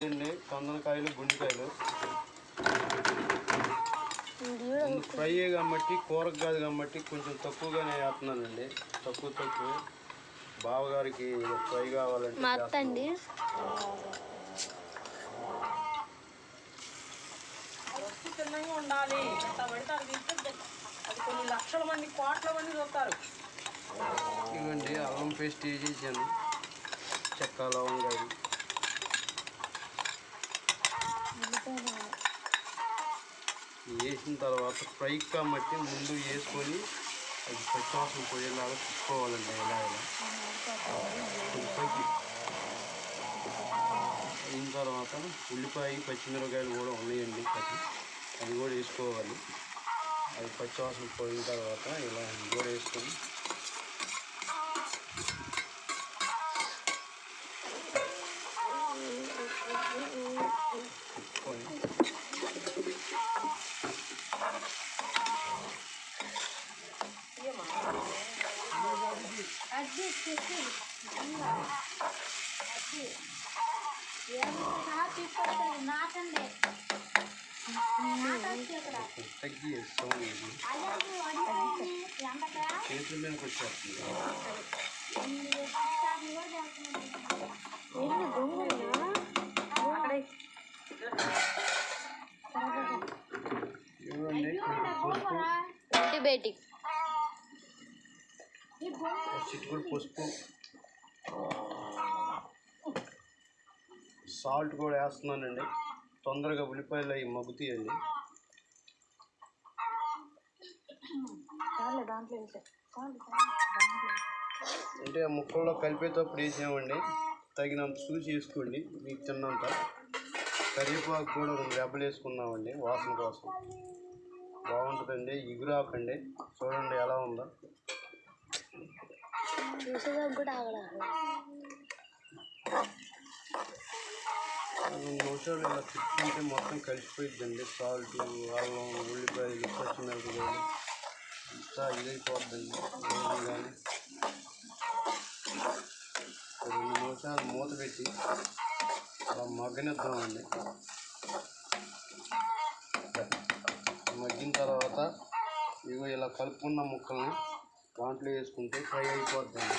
కందనకాయలు గుండెకాయలు fry కాబట్టి కూరకు కాదు కాబట్టి కొంచెం తక్కువగానే వేస్తున్నానండి. తక్కువ బావగారికి ఫ్రై కావాలంటే చిన్నగా ఉండాలి. ఎంత పడితే అది అది కొన్ని లక్షల మంది కోట్ల మంది చూస్తారు. ఇవ్వండి అల్లం పేస్ట్ వేసేసాను, చెక్క లవంగాయలు వేసిన తర్వాత ఫ్రై కాబట్టి ముందు వేసుకొని అది పచ్చివాసన పోయేలాగా తిప్పుకోవాలండి. ఇలా అయిన తర్వాత ఉల్లిపాయ పచ్చిమిరపకాయలు కూడా ఉన్నాయండి, అది కూడా వేసుకోవాలి. అది పచ్చివాసన పోయిన తర్వాత ఇలా కూడా వేసుకొని తగ్గి చేతుల మీదకి వచ్చేస్తుంది. చిటికలు పసుపు, సాల్ట్ కూడా వేస్తున్నానండి. తొందరగా ఉల్లిపాయలు అవి మగ్గుతాయండి. అంటే ఆ ముక్కల్లో కలిపేటప్పుడు వేసామండి, తగినంత చూసి వేసుకోండి మీకు తిన్నంత. కరివేపాకు కూడా 2 రెబ్బలు వేసుకున్నామండి వాసన కోసం, బాగుంటుందండి. ఎగురాకండి, చూడండి ఎలా ఉందో. 2 నిమిషాలు ఇలా తిప్పుకుంటే మొత్తం కలిసిపోయిద్దండి. సాల్ట్, అల్లం, ఉల్లిపాయలు, పచ్చిమిరపకాయలు అంతా ఇదైపోద్దండి. కానీ 2 నిమిషాలు మూత పెట్టి అలా మగ్గనిద్దామండి. మగ్గిన తర్వాత ఇగో ఇలా కలుపుకున్న ముక్కల్ని దాంట్లో వేసుకుంటే ఫ్రై అయిపోద్దండి.